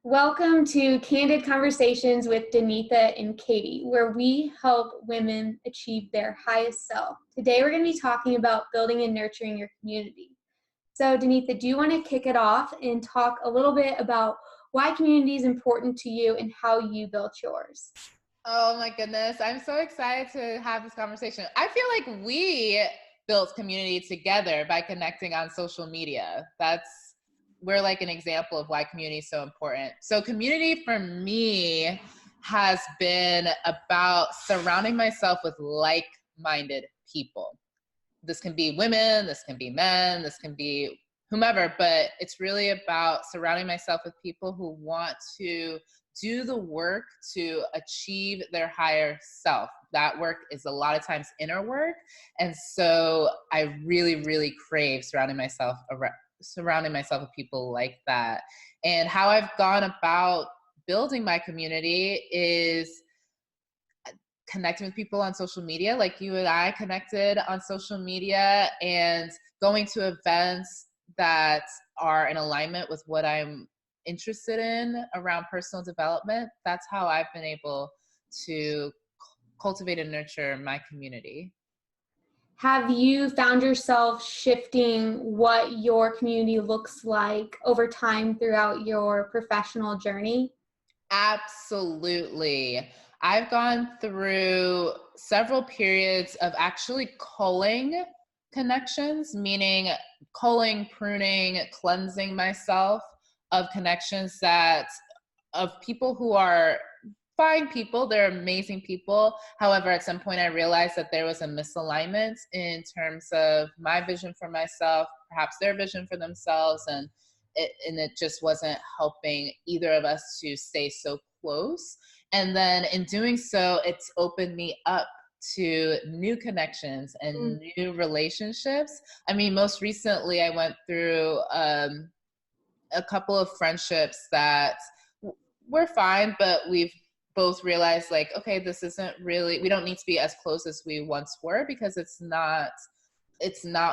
Welcome to Candid Conversations with Danetha and Katie, where we help women achieve their highest self. Today we're going to be talking about building and nurturing your community. So Danetha, do you want to kick it off and talk a little bit about why community is important to you and how you built yours? Oh my goodness. I'm so excited to have this conversation. I feel like we built community together by connecting on social media. We're like an example of why community is so important. So community for me has been about surrounding myself with like-minded people. This can be women, this can be men, this can be whomever, but it's really about surrounding myself with people who want to do the work to achieve their higher self. That work is a lot of times inner work. And so I really, really crave surrounding myself with people like that. And how I've gone about building my community is connecting with people on social media, like you and I connected on social media, and going to events that are in alignment with what I'm interested in around personal development. That's how I've been able to cultivate and nurture my community. Have you found yourself shifting what your community looks like over time throughout your professional journey? Absolutely. I've gone through several periods of actually culling connections, meaning culling, pruning, cleansing myself of connections of people who are fine people, they're amazing people. However, at some point I realized that there was a misalignment in terms of my vision for myself, perhaps their vision for themselves, and it just wasn't helping either of us to stay so close. And then in doing so, it's opened me up to new connections and new relationships. I mean, most recently I went through a couple of friendships that were fine, but we've both realized, like, okay, this isn't really, we don't need to be as close as we once were, because it's not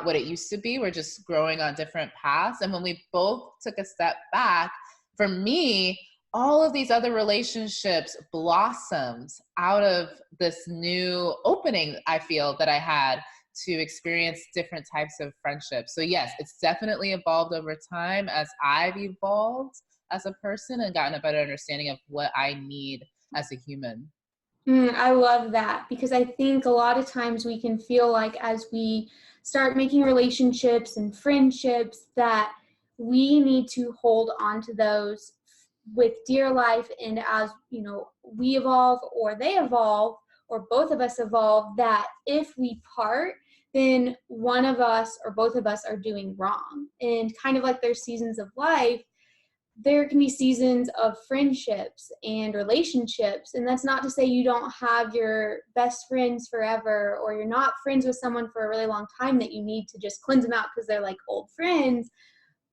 what it used to be. We're just growing on different paths. And when we both took a step back, for me, all of these other relationships blossomed out of this new opening I feel that I had to experience different types of friendships. So yes, it's definitely evolved over time as I've evolved as a person and gotten a better understanding of what I need as a human. I love that, because I think a lot of times we can feel like as we start making relationships and friendships that we need to hold on to those with dear life, and as we evolve or they evolve or both of us evolve, that if we part, then one of us or both of us are doing wrong. And kind of like there's seasons of life, there can be seasons of friendships and relationships, and that's not to say you don't have your best friends forever, or you're not friends with someone for a really long time that you need to just cleanse them out because they're like old friends.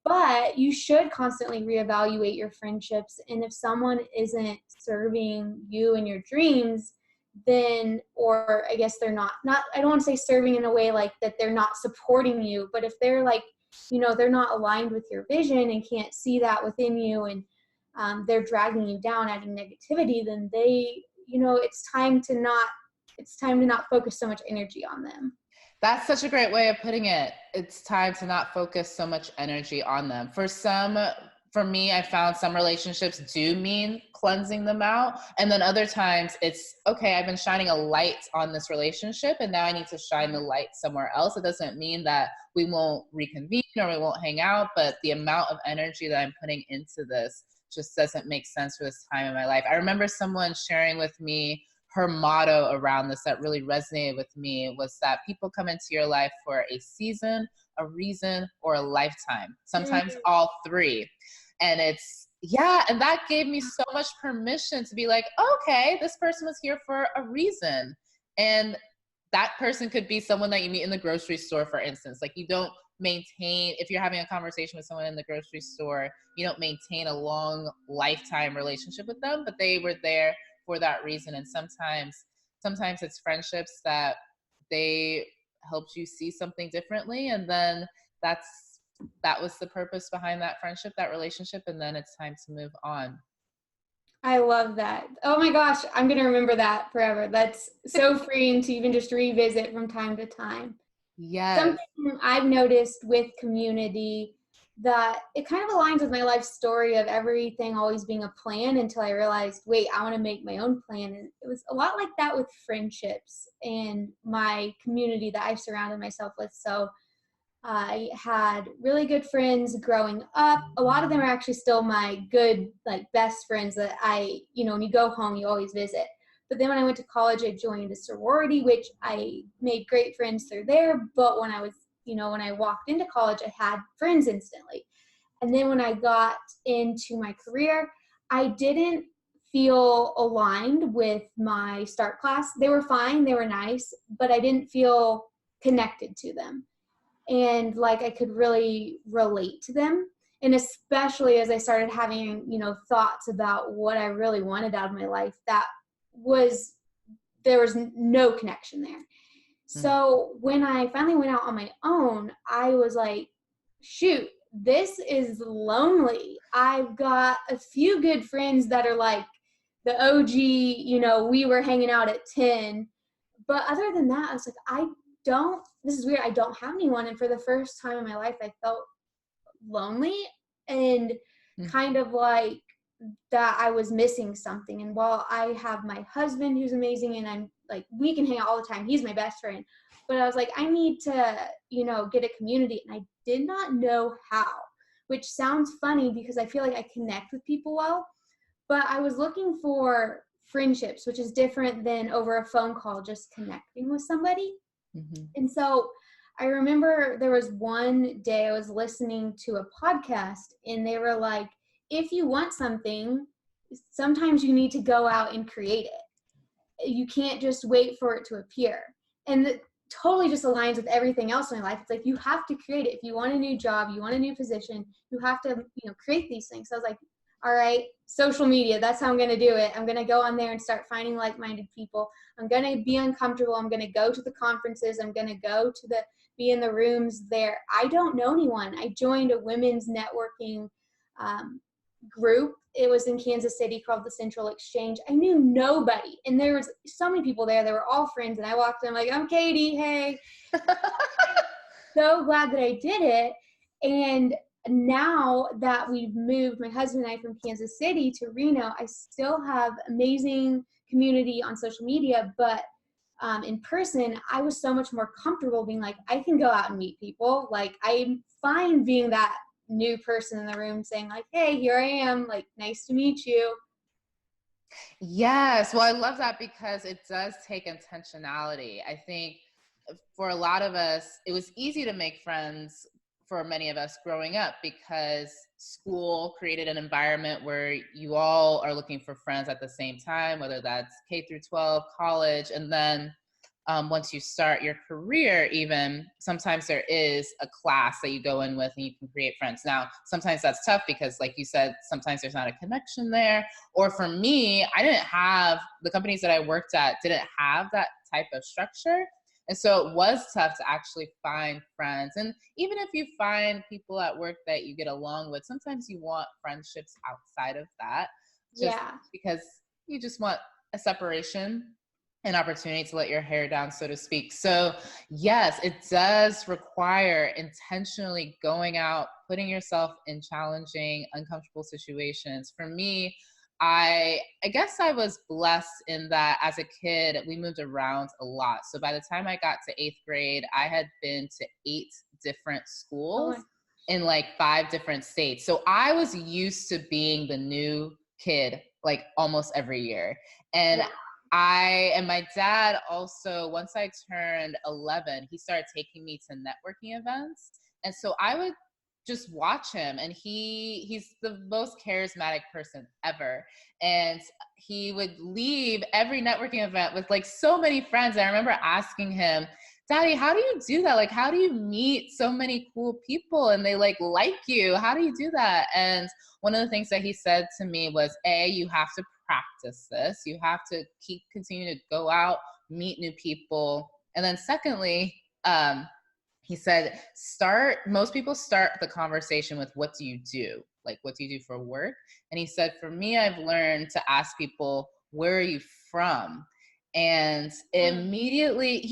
But you should constantly reevaluate your friendships, and if someone isn't serving you and your dreams, then, or I guess they're not I don't want to say serving in a way like that they're not supporting you, but if they're like, they're not aligned with your vision and can't see that within you, and they're dragging you down, adding negativity, then it's time to not focus so much energy on them. That's such a great way of putting it. It's time to not focus so much energy on them. For me, I found some relationships do mean cleansing them out. And then other times it's, okay, I've been shining a light on this relationship and now I need to shine the light somewhere else. It doesn't mean that we won't reconvene or we won't hang out, but the amount of energy that I'm putting into this just doesn't make sense for this time in my life. I remember someone sharing with me her motto around this that really resonated with me was that people come into your life for a season, a reason, or a lifetime, sometimes all three. And and that gave me so much permission to be like, okay, this person was here for a reason. And that person could be someone that you meet in the grocery store, for instance. Like, you don't maintain, if you're having a conversation with someone in the grocery store, you don't maintain a long lifetime relationship with them, but they were there for that reason. And sometimes it's friendships that they helped you see something differently, and then that was the purpose behind that friendship, that relationship, and then it's time to move on. I love that. Oh my gosh, I'm going to remember that forever. That's so freeing to even just revisit from time to time. Yes. Something I've noticed with community that it kind of aligns with my life story of everything always being a plan until I realized, wait, I want to make my own plan. And it was a lot like that with friendships and my community that I surrounded myself with. So I had really good friends growing up. A lot of them are actually still my good, like, best friends that when you go home, you always visit. But then when I went to college, I joined a sorority, which I made great friends through there. But when I walked into college, I had friends instantly. And then when I got into my career, I didn't feel aligned with my start class. They were fine, they were nice, but I didn't feel connected to them and like I could really relate to them. And especially as I started having, thoughts about what I really wanted out of my life, there was no connection there. Mm. So when I finally went out on my own, I was like, shoot, this is lonely. I've got a few good friends that are like the OG, we were hanging out at 10. But other than that, I was like, this is weird. I don't have anyone. And for the first time in my life, I felt lonely and Mm. kind of like that I was missing something. And while I have my husband who's amazing and I'm like, we can hang out all the time, he's my best friend. But I was like, I need to, get a community. And I did not know how, which sounds funny because I feel like I connect with people well. But I was looking for friendships, which is different than over a phone call, just connecting with somebody. Mhm. And so I remember there was one day I was listening to a podcast and they were like, if you want something, sometimes you need to go out and create it. You can't just wait for it to appear. And it totally just aligns with everything else in my life. It's like you have to create it. If you want a new job, you want a new position, you have to, create these things. So I was like, all right, social media, that's how I'm going to do it. I'm going to go on there and start finding like-minded people. I'm going to be uncomfortable. I'm going to go to the conferences. I'm going to be in the rooms there. I don't know anyone. I joined a women's networking group. It was in Kansas City called the Central Exchange. I knew nobody. And there was so many people there. They were all friends. And I walked in like, I'm Katie. Hey. So glad that I did it. And now that we've moved, my husband and I, from Kansas City to Reno, I still have amazing community on social media, but in person, I was so much more comfortable being like, I can go out and meet people. Like, I'm fine being that new person in the room saying like, hey, here I am, like, nice to meet you. Yes. Well, I love that because it does take intentionality. I think for a lot of us, it was easy to make friends for many of us growing up because school created an environment where you all are looking for friends at the same time, whether that's K through 12, college, and then once you start your career, even sometimes there is a class that you go in with and you can create friends. Now, sometimes that's tough because, like you said, sometimes there's not a connection there. Or for me, the companies that I worked at didn't have that type of structure. And so it was tough to actually find friends. And even if you find people at work that you get along with, sometimes you want friendships outside of that, just Yeah. because you just want a separation, an opportunity to let your hair down, so to speak. So yes, it does require intentionally going out, putting yourself in challenging, uncomfortable situations. For me, I guess I was blessed in that as a kid, we moved around a lot. So by the time I got to 8th grade, I had been to 8 different schools Oh, in like 5 different states. So I was used to being the new kid like almost every year. And yeah. my dad also, once I turned 11, he started taking me to networking events. And so I would just watch him, and he's the most charismatic person ever. And he would leave every networking event with like so many friends. I remember asking him, Daddy, how do you do that? Like, how do you meet so many cool people and they like you? How do you do that? And one of the things that he said to me was, you have to practice this. You have to continue to go out, meet new people. And then secondly, he said, most people start the conversation with, what do you do? like, what do you do for work? And he said, for me, I've learned to ask people, where are you from? And it immediately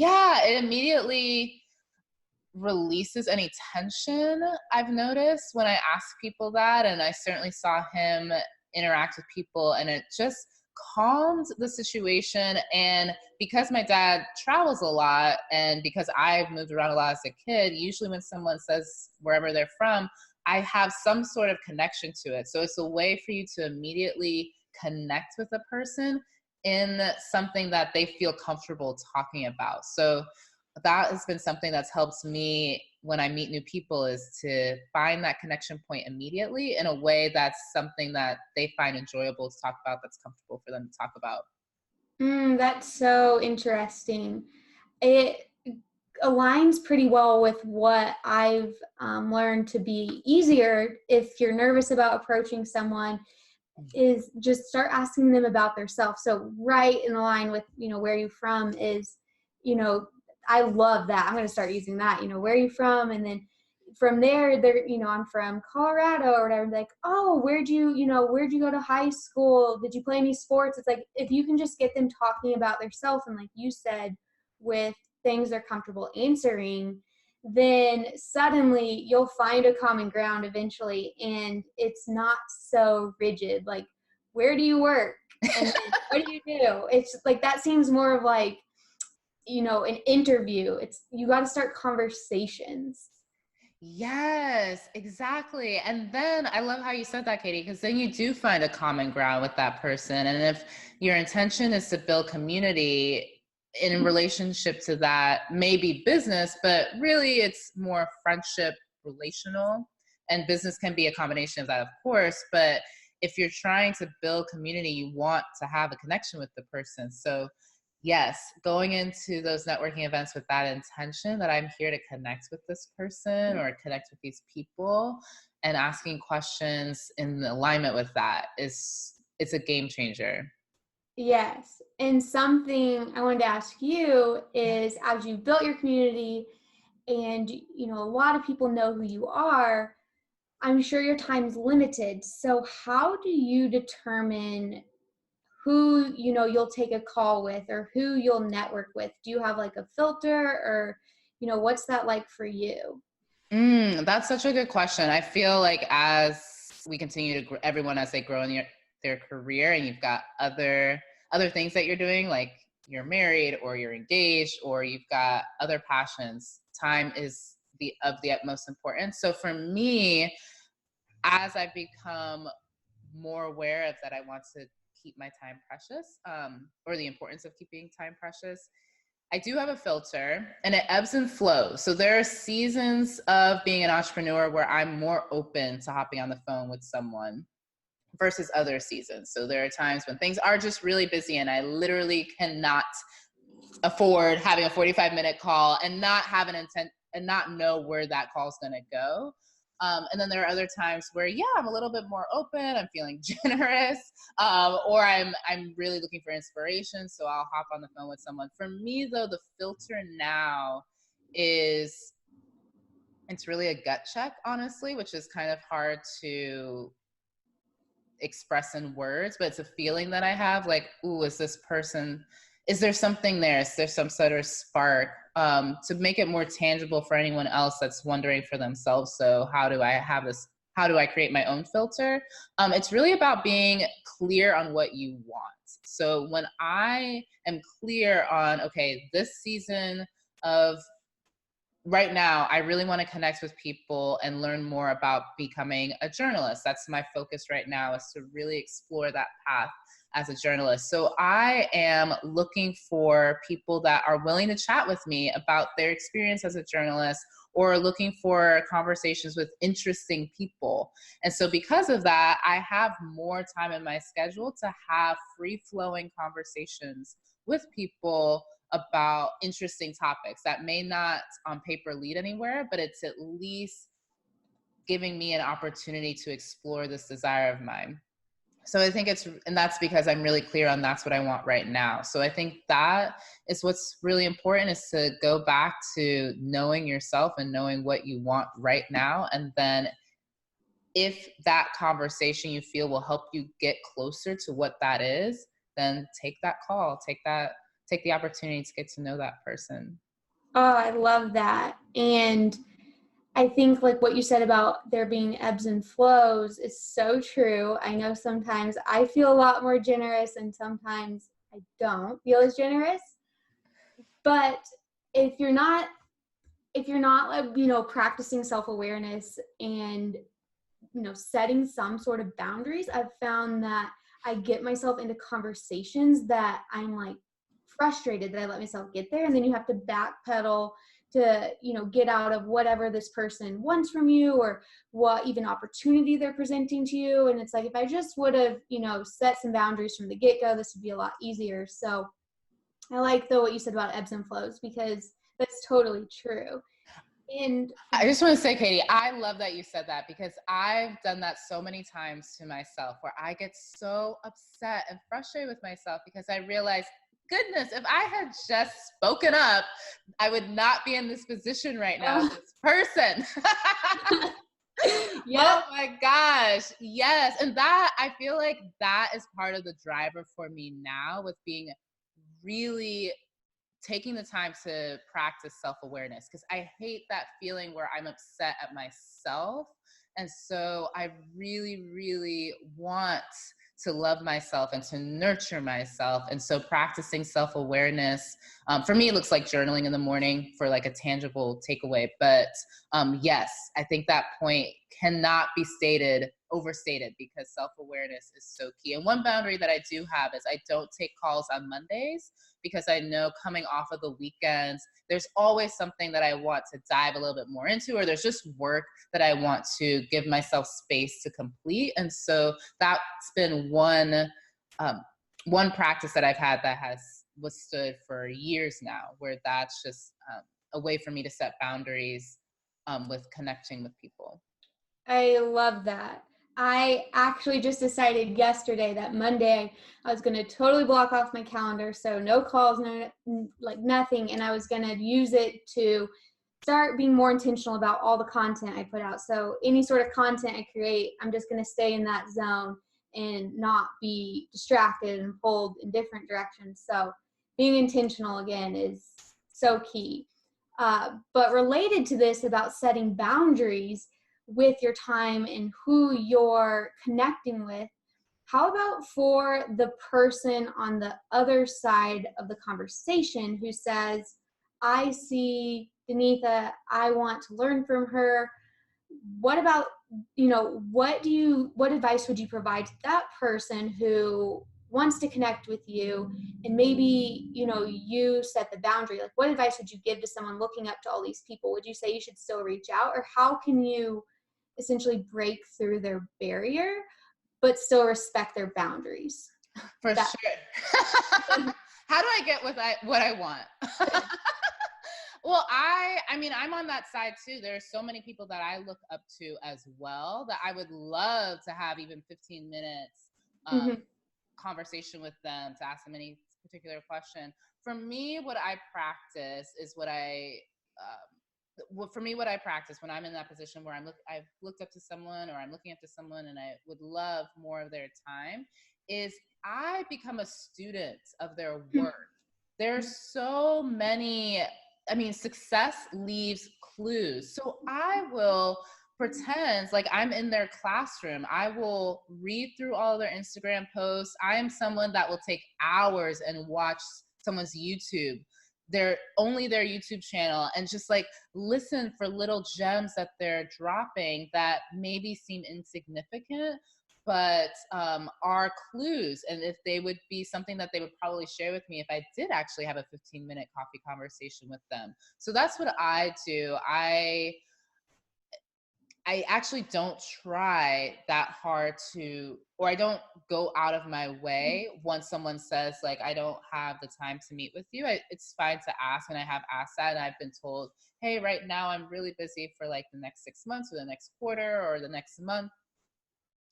releases any tension I've noticed when I ask people that. And I certainly saw him interact with people, and it just calmed the situation. And because my dad travels a lot, and because I've moved around a lot as a kid, usually when someone says wherever they're from, I have some sort of connection to it. So it's a way for you to immediately connect with a person in something that they feel comfortable talking about. So that has been something that's helped me when I meet new people, is to find that connection point immediately in a way that's something that they find enjoyable to talk about, that's comfortable for them to talk about. That's so interesting. It aligns pretty well with what I've learned to be easier if you're nervous about approaching someone, is just start asking them about their self. So right in line with, where are you from is, I love that. I'm going to start using that, where are you from? And then from there, I'm from Colorado or whatever. Like, oh, where'd you go to high school? Did you play any sports? It's like, if you can just get them talking about their self, and like you said, with things they're comfortable answering, then suddenly you'll find a common ground eventually, and it's not so rigid. Like, where do you work? And then what do you do? It's like, that seems more of like, an interview. It's, you got to start conversations. Yes, exactly. And then I love how you said that, Katie, because then you do find a common ground with that person. And if your intention is to build community in relationship to that, maybe business, but really it's more friendship, relational, and business can be a combination of that, of course. But if you're trying to build community, you want to have a connection with the person. So yes, going into those networking events with that intention, that I'm here to connect with this person or connect with these people, and asking questions in alignment with that, it's a game changer. Yes. And something I wanted to ask you is, as you've built your community and, a lot of people know who you are, I'm sure your time's limited. So how do you determine who, you'll take a call with, or who you'll network with? Do you have like a filter, or, what's that like for you? That's such a good question. I feel like as we continue to grow, everyone as they grow in their career, and you've got other things that you're doing, like you're married or you're engaged or you've got other passions, time is of the utmost importance. So for me, as I've become more aware of that, I want to keep my time precious, or the importance of keeping time precious, I do have a filter, and it ebbs and flows. So there are seasons of being an entrepreneur where I'm more open to hopping on the phone with someone versus other seasons. So there are times when things are just really busy and I literally cannot afford having a 45-minute call and not have an intent and not know where that call is going to go. And then there are other times where, I'm a little bit more open. I'm feeling generous, or I'm really looking for inspiration. So I'll hop on the phone with someone. For me, though, the filter now is, it's really a gut check, honestly, which is kind of hard to express in words, but it's a feeling that I have, like, ooh, is there something there? Is there some sort of spark, to make it more tangible for anyone else that's wondering for themselves? So how do I create my own filter? It's really about being clear on what you want. So when I am clear on, okay, this season of right now, I really want to connect with people and learn more about becoming a journalist. That's my focus right now, is to really explore that path as a journalist. So I am looking for people that are willing to chat with me about their experience as a journalist, or looking for conversations with interesting people. And so because of that, I have more time in my schedule to have free-flowing conversations with people about interesting topics that may not on paper lead anywhere, but it's at least giving me an opportunity to explore this desire of mine. So I think and that's because I'm really clear on that's what I want right now. So I think that is what's really important, is to go back to knowing yourself and knowing what you want right now, and then if that conversation you feel will help you get closer to what that is, then take that call, take the opportunity to get to know that person. Oh, I love that. And I think like what you said about there being ebbs and flows is so true. I know sometimes I feel a lot more generous and sometimes I don't feel as generous. But if you're not like, practicing self-awareness and, setting some sort of boundaries, I've found that I get myself into conversations that I'm like frustrated that I let myself get there. And then you have to backpedal to, get out of whatever this person wants from you or what even opportunity they're presenting to you. And it's like, if I just would have, set some boundaries from the get-go, this would be a lot easier. So I like though what you said about ebbs and flows because that's totally true. And I just want to say, Katie, I love that you said that because I've done that so many times to myself where I get so upset and frustrated with myself because I realize, goodness, if I had just spoken up, I would not be in this position right now with this person. yeah, Oh my gosh. Yes. And that, I feel like that is part of the driver for me now with being really taking the time to practice self-awareness because I hate that feeling where I'm upset at myself. And so I really, really want to love myself and to nurture myself. And so practicing self-awareness, for me, it looks like journaling in the morning for like a tangible takeaway. But yes, I think that point cannot be overstated because self-awareness is so key. And one boundary that I do have is I don't take calls on Mondays because I know coming off of the weekends, there's always something that I want to dive a little bit more into, or there's just work that I want to give myself space to complete. And so that's been one practice that I've had that has withstood for years now, where that's just a way for me to set boundaries with connecting with people. I love that. I actually just decided yesterday that Monday I was going to totally block off my calendar. So no calls, no, like nothing. And I was going to use it to start being more intentional about all the content I put out. So any sort of content I create, I'm just going to stay in that zone and not be distracted and pulled in different directions. So being intentional again is so key. But related to this about setting boundaries with your time and who you're connecting with, how about for the person on the other side of the conversation who says, I see Danetha, I want to learn from her. What about, what advice would you provide to that person who wants to connect with you and maybe, you set the boundary? Like, what advice would you give to someone looking up to all these people? Would you say you should still reach out, or how can you essentially break through their barrier but still respect their boundaries? For sure. How do I get what I want? Well, I mean, I'm on that side too. There are so many people that I look up to as well that I would love to have even 15 minutes conversation with them to ask them any particular question. For me, what I practice is what I practice when I'm in that position where I've looked up to someone or I'm looking up to someone and I would love more of their time, is I become a student of their work. There's so many, I mean, success leaves clues. So I will pretend like I'm in their classroom. I will read through all their Instagram posts. I am someone that will take hours and watch someone's their YouTube channel, and just like listen for little gems that they're dropping that maybe seem insignificant, but are clues. And if they would be something that they would probably share with me if I did actually have a 15-minute coffee conversation with them. So that's what I do. I actually don't try that hard or I don't go out of my way once someone says like, I don't have the time to meet with you. It's fine to ask, and I have asked that, and I've been told, hey, right now I'm really busy for like the next 6 months or the next quarter or the next month.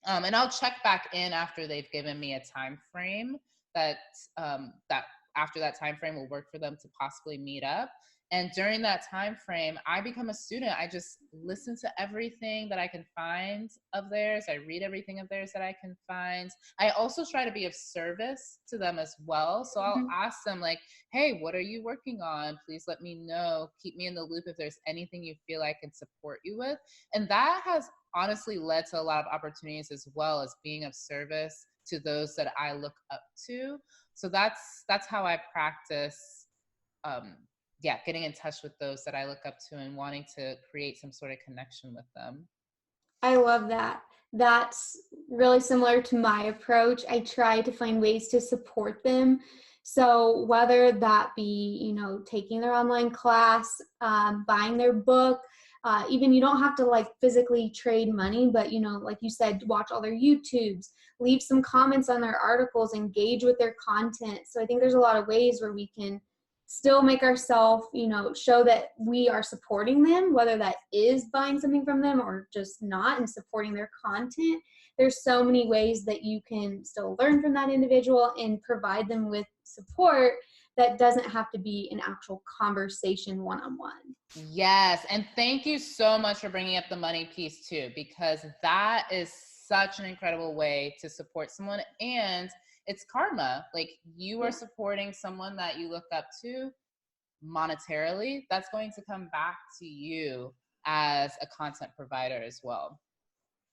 And I'll check back in after they've given me a time frame that after that time frame will work for them to possibly meet up. And during that time frame, I become a student. I just listen to everything that I can find of theirs. I read everything of theirs that I can find. I also try to be of service to them as well. So I'll Mhm. ask them like, hey, what are you working on? Please let me know. Keep me in the loop if there's anything you feel I can support you with. And that has honestly led to a lot of opportunities as well, as being of service to those that I look up to. So that's how I practice um getting in touch with those that I look up to and wanting to create some sort of connection with them. I love that. That's really similar to my approach. I try to find ways to support them. So whether that be, taking their online class, buying their book, even you don't have to like physically trade money, but like you said, watch all their YouTubes, leave some comments on their articles, engage with their content. So I think there's a lot of ways where we can still make ourselves, show that we are supporting them, whether that is buying something from them or just not, and supporting their content. There's so many ways that you can still learn from that individual and provide them with support that doesn't have to be an actual conversation one-on-one. Yes, and thank you so much for bringing up the money piece too, because that is such an incredible way to support someone, and it's karma. Like, you are Yeah, supporting someone that you look up to monetarily. That's going to come back to you as a content provider as well.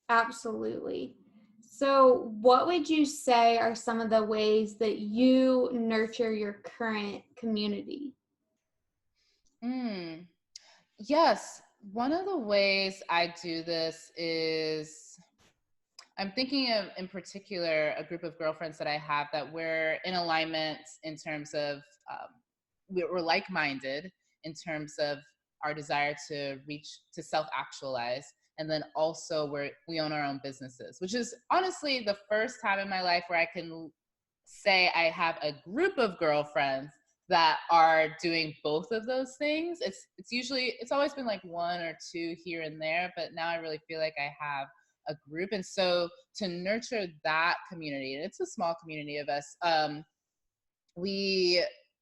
absolutely. So what would you say are some of the ways that you nurture your current community? Mm. Yes, one of the ways I do this is, I'm thinking of, in particular, a group of girlfriends that I have that we're in alignment in terms of, we're like-minded in terms of our desire to reach, to self-actualize. And then also we own our own businesses, which is honestly the first time in my life where I can say I have a group of girlfriends that are doing both of those things. It's always been like one or two here and there, but now I really feel like I have a group. And so to nurture that community, and it's a small community of us,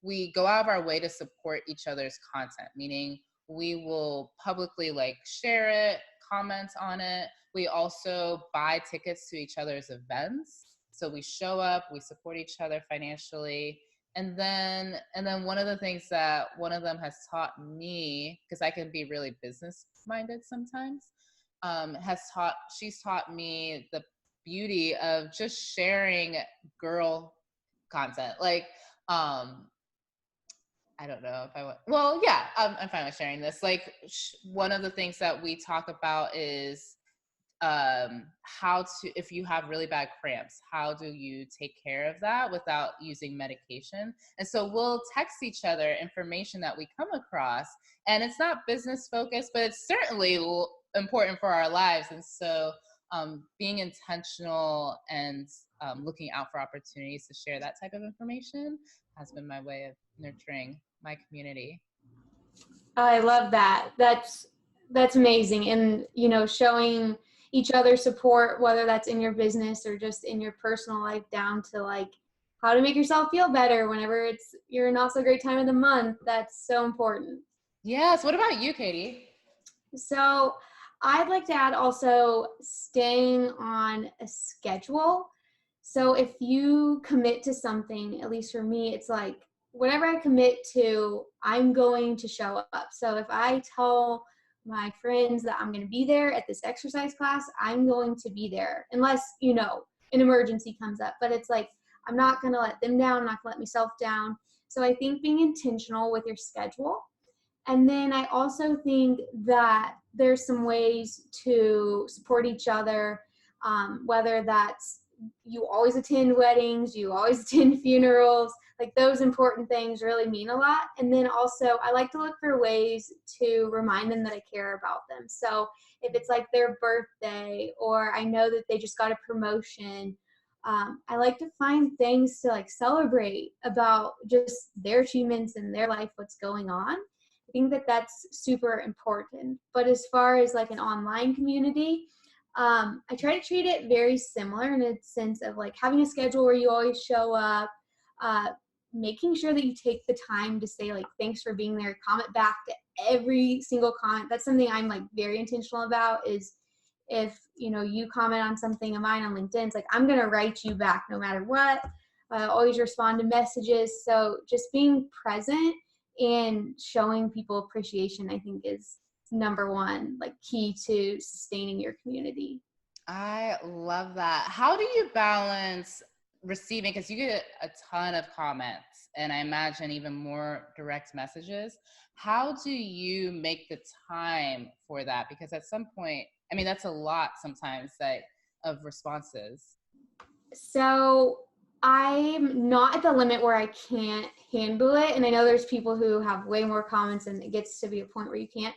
we go out of our way to support each other's content, meaning we will publicly like share it, comment on it. We also buy tickets to each other's events, so we show up, we support each other financially. And then one of the things that one of them has taught me, because I can be really business minded sometimes, she's taught me the beauty of just sharing girl content. Like, um I don't know if I want, well, yeah, I'm fine with sharing this. Like, one of the things that we talk about is how to, if you have really bad cramps, how do you take care of that without using medication? And so we'll text each other information that we come across, and it's not business focused, but it's certainly important for our lives. And so being intentional and looking out for opportunities to share that type of information has been my way of nurturing my community. I love that. That's amazing. And showing each other support, whether that's in your business or just in your personal life, down to like how to make yourself feel better whenever it's your not so great time of the month. That's so important. Yes. What about you, Katie? So I'd like to add also staying on a schedule. So if you commit to something, at least for me, it's like whatever I commit to, I'm going to show up. So if I tell my friends that I'm going to be there at this exercise class, I'm going to be there unless, an emergency comes up. But it's like, I'm not going to let them down. I'm not going to let myself down. So I think being intentional with your schedule. And then I also think that there's some ways to support each other, whether that's you always attend weddings, you always attend funerals, like those important things really mean a lot. And then also I like to look for ways to remind them that I care about them. So if it's like their birthday, or I know that they just got a promotion, I like to find things to like celebrate about just their achievements in their life, what's going on. I think that that's super important. But as far as like an online community, I try to treat it very similar in a sense of like having a schedule where you always show up, uh, making sure that you take the time to say like, thanks for being there, comment back to every single comment. That's something I'm like very intentional about, is if, you know, you comment on something of mine on LinkedIn, it's like, I'm going to write you back no matter what. Always respond to messages. So just being present and showing people appreciation, I think, is number one, like, key to sustaining your community. I love that. How do you balance receiving, because you get a ton of comments and I imagine even more direct messages. How do you make the time for that? Because at some point, I mean, that's a lot sometimes of responses. So I'm not at the limit where I can't handle it. And I know there's people who have way more comments and it gets to be a point where you can't.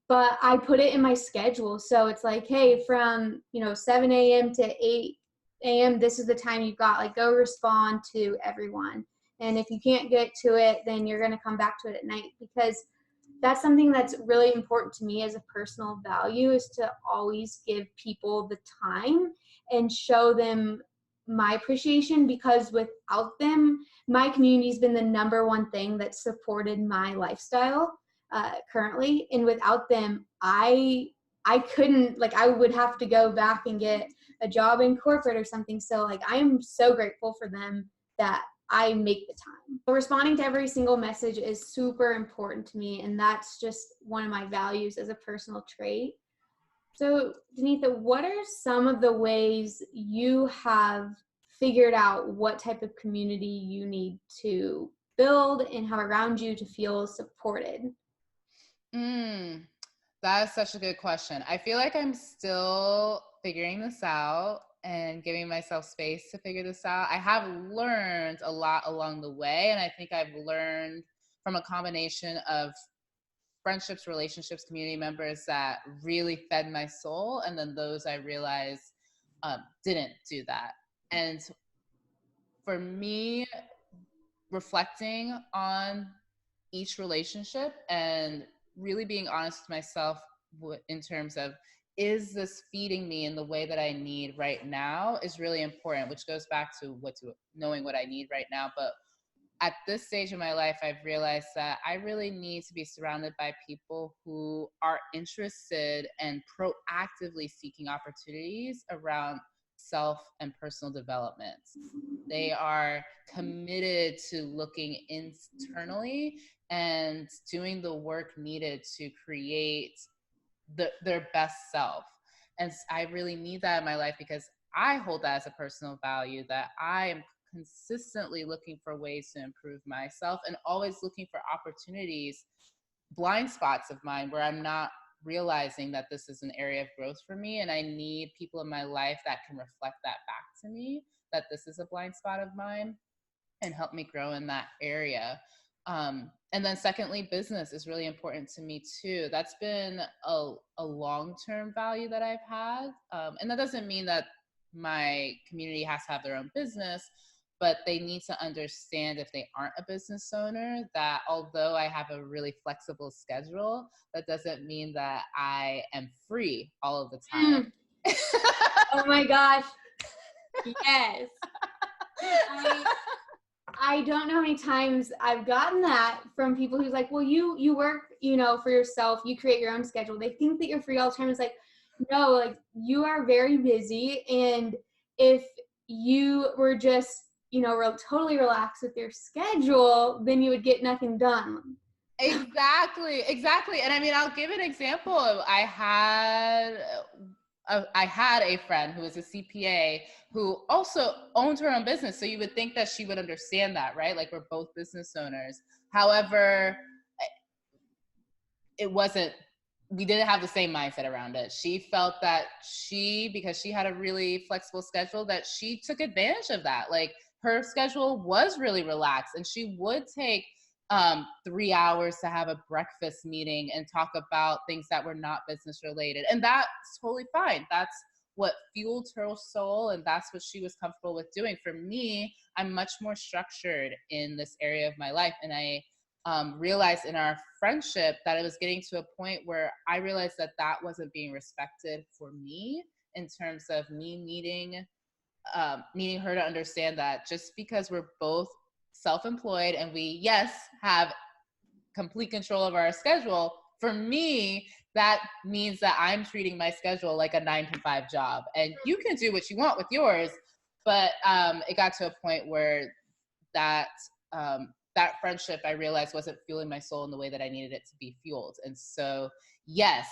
But I put it in my schedule. So it's like, hey, from, you know, 7 a.m. to 8 a.m., this is the time you've got. Like, go respond to everyone. And if you can't get to it, then you're going to come back to it at night, because that's something that's really important to me as a personal value, is to always give people the time and show them my appreciation, because without them, my community's been the number one thing that supported my lifestyle currently. And without them, I couldn't, like, I would have to go back and get a job in corporate or something. So like, I'm so grateful for them that I make the time. Responding to every single message is super important to me, and that's just one of my values as a personal trait. So, Danetha, what are some of the ways you have figured out what type of community you need to build and have around you to feel supported? That is such a good question. I feel like I'm still figuring this out and giving myself space to figure this out. I have learned a lot along the way, and I think I've learned from a combination of friendships, relationships, community members that really fed my soul, and then those I realized didn't do that. And for me, reflecting on each relationship and really being honest with myself in terms of, is this feeding me in the way that I need right now, is really important, which goes back to knowing what I need right now. But at this stage of my life, I've realized that I really need to be surrounded by people who are interested and proactively seeking opportunities around self and personal development. They are committed to looking internally and doing the work needed to create their best self. And I really need that in my life, because I hold that as a personal value, that I am consistently looking for ways to improve myself and always looking for opportunities, blind spots of mine where I'm not realizing that this is an area of growth for me. And I need people in my life that can reflect that back to me, that this is a blind spot of mine, and help me grow in that area. And then secondly, business is really important to me too. That's been a long-term value that I've had. And that doesn't mean that my community has to have their own business, but they need to understand, if they aren't a business owner, that although I have a really flexible schedule, that doesn't mean that I am free all of the time. Oh my gosh. Yes. I don't know how many times I've gotten that from people who's like, well, you work, you know, for yourself, you create your own schedule. They think that you're free all the time. It's like, no, like, you are very busy. And if you were just, you know, totally relaxed with your schedule, then you would get nothing done. Exactly. And I mean, I'll give an example of, I had a friend who was a CPA who also owned her own business. So you would think that she would understand that, right? Like, we're both business owners. However, we didn't have the same mindset around it. She felt that because she had a really flexible schedule, that she took advantage of that. Like, her schedule was really relaxed, and she would take 3 hours to have a breakfast meeting and talk about things that were not business related. And that's totally fine. That's what fueled her soul, and that's what she was comfortable with doing. For me, I'm much more structured in this area of my life, and I realized in our friendship that it was getting to a point where I realized that wasn't being respected for me, in terms of me needing her to understand that just because we're both self-employed and we, yes, have complete control of our schedule, for me, that means that I'm treating my schedule like a 9 to 5 job. And you can do what you want with yours, but it got to a point where that that friendship, I realized, wasn't fueling my soul in the way that I needed it to be fueled. And so, yes,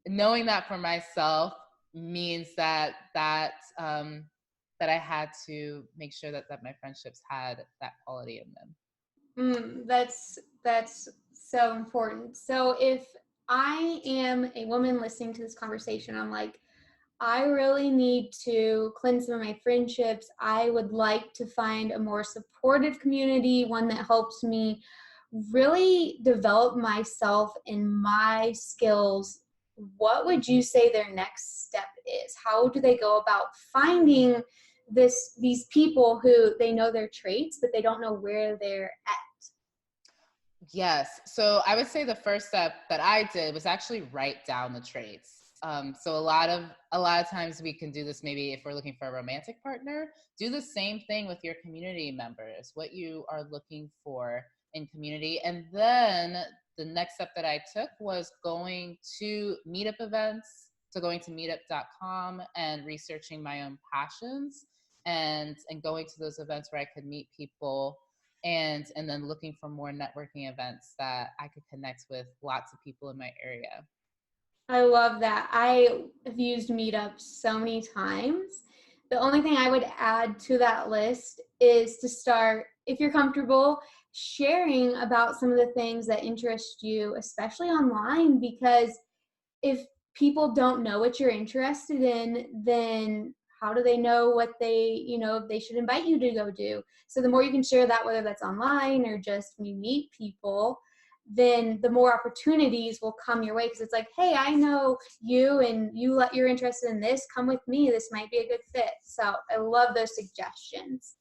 knowing that for myself means that that I had to make sure that my friendships had that quality in them. That's so important. So if I am a woman listening to this conversation, I'm like, I really need to cleanse some of my friendships. I would like to find a more supportive community, one that helps me really develop myself and my skills. What would you say their next step is? How do they go about finding these people who they know their traits, but they don't know where they're at? Yes. So I would say the first step that I did was actually write down the traits. So a lot of times we can do this. Maybe if we're looking for a romantic partner, do the same thing with your community members, what you are looking for in community. And then the next step that I took was going to meetup events, so going to meetup.com and researching my own passions and going to those events where I could meet people, and then looking for more networking events that I could connect with lots of people in my area. I love that. I have used Meetup so many times. The only thing I would add to that list is to start, if you're comfortable, sharing about some of the things that interest you, especially online, because if people don't know what you're interested in, then how do they know what they should invite you to go do? So the more you can share that, whether that's online or just when you meet people, then the more opportunities will come your way, because it's like, hey, I know you and you're interested in this, come with me, this might be a good fit. So I love those suggestions.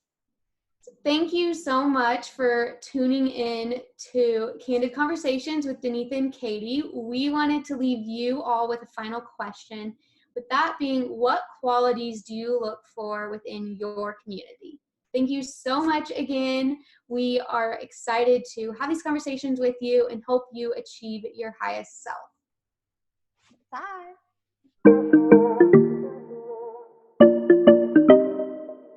Thank you so much for tuning in to Candid Conversations with Danetha and Katie. We wanted to leave you all with a final question. With that being, what qualities do you look for within your community? Thank you so much again. We are excited to have these conversations with you and hope you achieve your highest self. Bye.